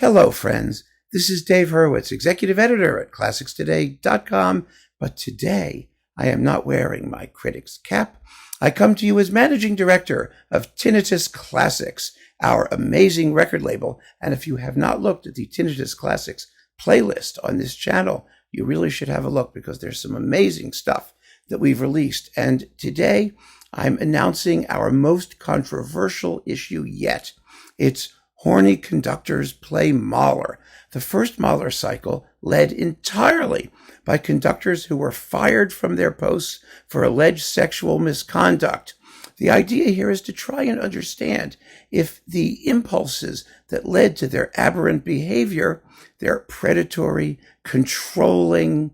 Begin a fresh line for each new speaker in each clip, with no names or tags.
Hello, friends. This is Dave Hurwitz, executive editor at ClassicsToday.com. But today, I am not wearing my critic's cap. I come to you as managing director of Tinnitus Classics, our amazing record label. And if you have not looked at the Tinnitus Classics playlist on this channel, you really should have a look because there's some amazing stuff that we've released. And today, I'm announcing our most controversial issue yet. It's Horny Conductors play Mahler. The first Mahler cycle led entirely by conductors who were fired from their posts for alleged sexual misconduct. The idea here is to try and understand if the impulses that led to their aberrant behavior, their predatory, controlling,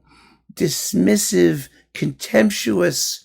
dismissive, contemptuous,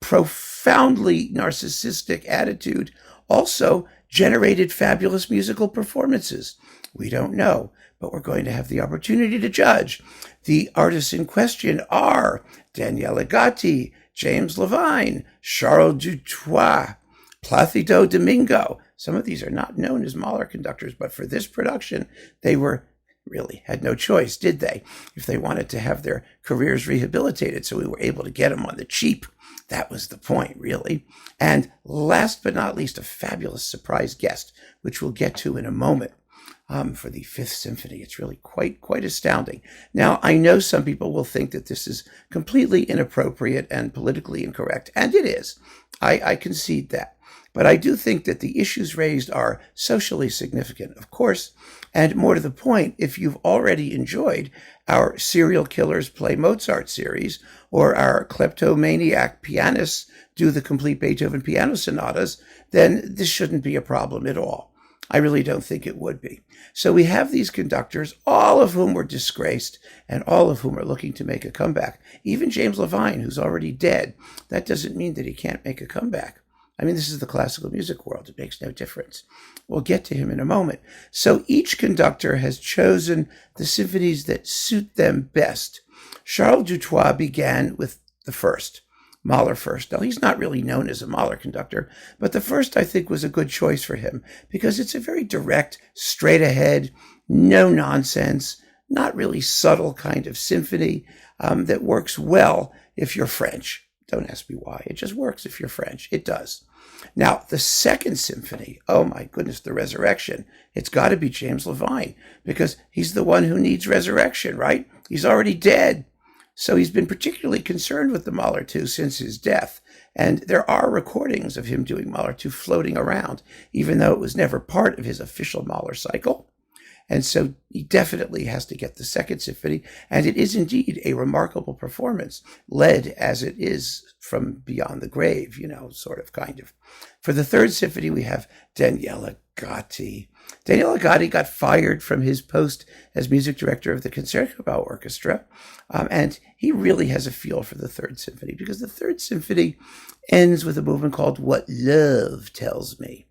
profoundly narcissistic attitude also generated fabulous musical performances. We don't know, but we're going to have the opportunity to judge. The artists in question are Daniele Gatti, James Levine, Charles Dutoit, Placido Domingo. Some of these are not known as Mahler conductors, but for this production, they really had no choice, did they? If they wanted to have their careers rehabilitated, so we were able to get them on the cheap. That was the point, really. And last but not least, a fabulous surprise guest, which we'll get to in a moment, for the Fifth Symphony. It's really quite astounding. Now, I know some people will think that this is completely inappropriate and politically incorrect, and it is. I concede that. But I do think that the issues raised are socially significant, of course, and more to the point, if you've already enjoyed our Serial Killers Play Mozart series or our kleptomaniac pianists do the complete Beethoven piano sonatas, then this shouldn't be a problem at all. I really don't think it would be. So we have these conductors, all of whom were disgraced and all of whom are looking to make a comeback. Even James Levine, who's already dead, that doesn't mean that he can't make a comeback. I mean, this is the classical music world. It makes no difference. We'll get to him in a moment. So each conductor has chosen the symphonies that suit them best. Charles Dutoit began with the first, Mahler first. Now, he's not really known as a Mahler conductor, but the first, I think, was a good choice for him because it's a very direct, straight ahead, no nonsense, not really subtle kind of symphony that works well if you're French. Don't ask me why. It just works if you're French. It does. Now, the second symphony, oh my goodness, the resurrection. It's got to be James Levine because he's the one who needs resurrection, right? He's already dead. So he's been particularly concerned with the Mahler 2 since his death. And there are recordings of him doing Mahler 2 floating around, even though it was never part of his official Mahler cycle. And so he definitely has to get the second symphony. And it is indeed a remarkable performance, led as it is from beyond the grave, sort of, kind of. For the third symphony, we have Daniele Gatti. Daniele Gatti got fired from his post as music director of the Concertgebouw Orchestra. And he really has a feel for the third symphony because the third symphony ends with a movement called What Love Tells Me.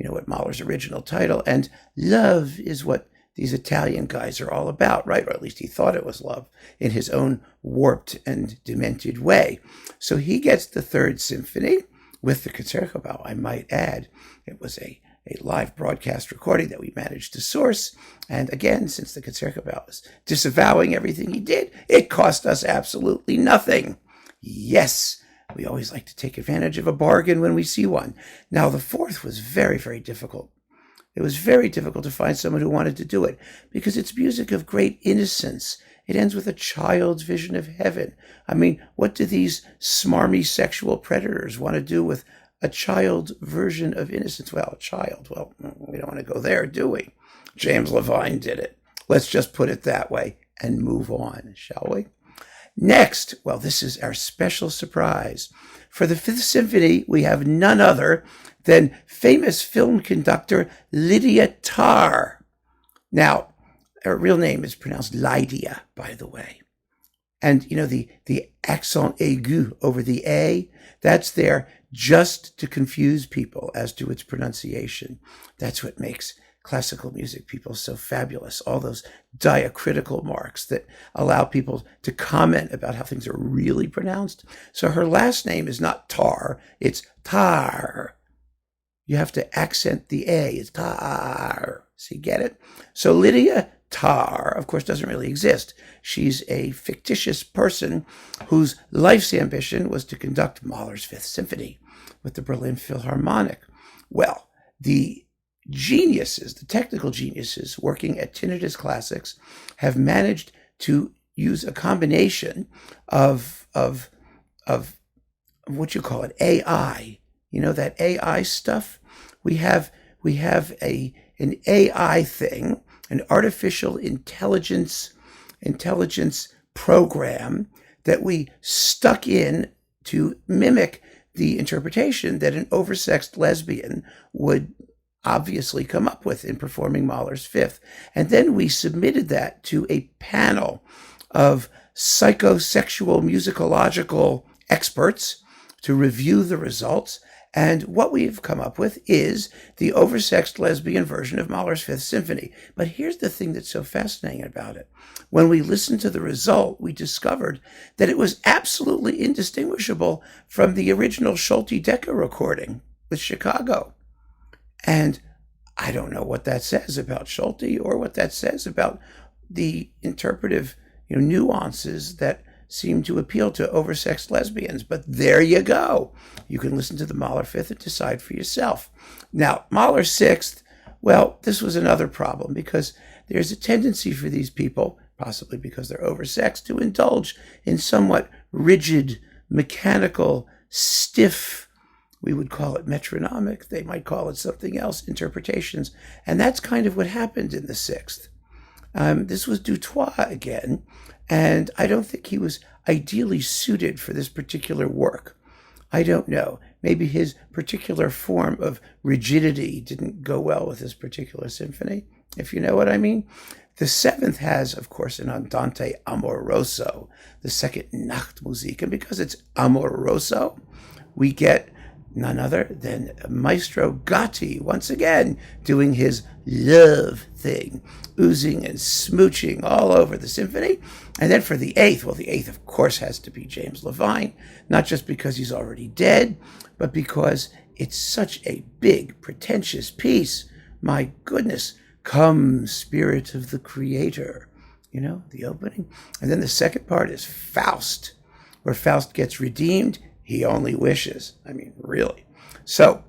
What Mahler's original title, and love is what these Italian guys are all about, right? Or at least he thought it was love in his own warped and demented way. So he gets the third symphony with the Concertgebouw, I might add. It was a live broadcast recording that we managed to source. And again, since the Concertgebouw was disavowing everything he did, it cost us absolutely nothing. Yes. We always like to take advantage of a bargain when we see one. Now, the fourth was very, very difficult. It was very difficult to find someone who wanted to do it because it's music of great innocence. It ends with a child's vision of heaven. I mean, what do these smarmy sexual predators want to do with a child's version of innocence? Well, a child. Well, we don't want to go there, do we? James Levine did it. Let's just put it that way and move on, shall we? Next, well, this is our special surprise. For the Fifth Symphony, we have none other than famous film conductor Lydia Tarr. Now, her real name is pronounced Lydia, by the way. And, the accent aigu over the A, that's there just to confuse people as to its pronunciation. That's what makes classical music people so fabulous, all those diacritical marks that allow people to comment about how things are really pronounced. So her last name is not Tar, it's Tar. You have to accent the A, it's Tar. See, get it? So Lydia Tarr, of course, doesn't really exist. She's a fictitious person whose life's ambition was to conduct Mahler's Fifth Symphony with the Berlin Philharmonic. Well, the geniuses, the technical geniuses working at Tinnitus Classics have managed to use a combination of what you call it, AI. You know, that AI stuff? We have an AI thing, an artificial intelligence program that we stuck in to mimic the interpretation that an oversexed lesbian would obviously come up with in performing Mahler's Fifth. And then we submitted that to a panel of psychosexual musicological experts to review the results. And what we've come up with is the oversexed lesbian version of Mahler's Fifth Symphony. But here's the thing that's so fascinating about it. When we listened to the result, we discovered that it was absolutely indistinguishable from the original Schulte-Decker recording with Chicago. And I don't know what that says about Schulte or what that says about the interpretive, nuances that seem to appeal to oversexed lesbians. But there you go. You can listen to the Mahler Fifth and decide for yourself. Now, Mahler Sixth, well, this was another problem because there's a tendency for these people, possibly because they're oversexed, to indulge in somewhat rigid, mechanical, stiff, we would call it metronomic, they might call it something else, interpretations. And that's kind of what happened in the Sixth. This was Dutoit again, and I don't think he was ideally suited for this particular work. I don't know. Maybe his particular form of rigidity didn't go well with this particular symphony, if you know what I mean. The Seventh has, of course, an andante amoroso, the second Nachtmusik, and because it's amoroso, we get none other than Maestro Gatti, once again, doing his love thing, oozing and smooching all over the symphony. And then for the Eighth, well, the Eighth, of course, has to be James Levine, not just because he's already dead, but because it's such a big, pretentious piece. My goodness, come, Spirit of the Creator, the opening. And then the second part is Faust, where Faust gets redeemed. He only wishes. I mean, really. So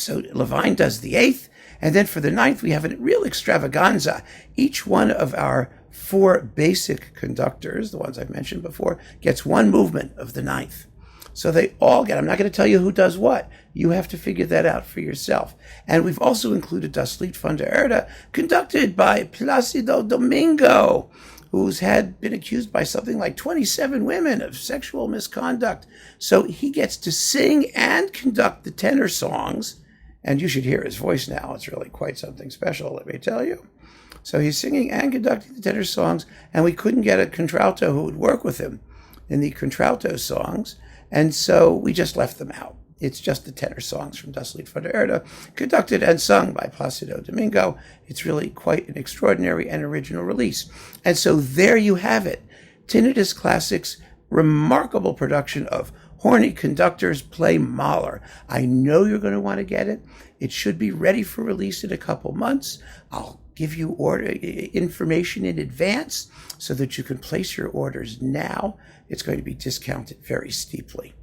Levine does the Eighth, and then for the Ninth, we have a real extravaganza. Each one of our four basic conductors, the ones I've mentioned before, gets one movement of the Ninth. So they all get, I'm not going to tell you who does what. You have to figure that out for yourself. And we've also included Das Lied von der Erde, conducted by Placido Domingo, who's had been accused by something like 27 women of sexual misconduct. So he gets to sing and conduct the tenor songs. And you should hear his voice now. It's really quite something special, let me tell you. So he's singing and conducting the tenor songs, and we couldn't get a contralto who would work with him in the contralto songs. And so we just left them out. It's just the tenor songs from Das Lied von der Erde, conducted and sung by Placido Domingo. It's really quite an extraordinary and original release. And so there you have it. Tinnitus Classics' remarkable production of Horny Conductors play Mahler. I know you're going to want to get it. It should be ready for release in a couple months. I'll give you order information in advance so that you can place your orders now. It's going to be discounted very steeply.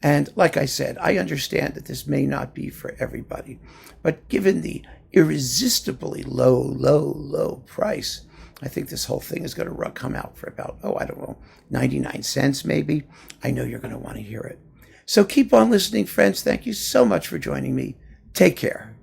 And like I said, I understand that this may not be for everybody, but given the irresistibly low price, I think this whole thing is going to come out for about, 99 cents maybe. I know you're going to want to hear it. So keep on listening, friends. Thank you so much for joining me. Take care.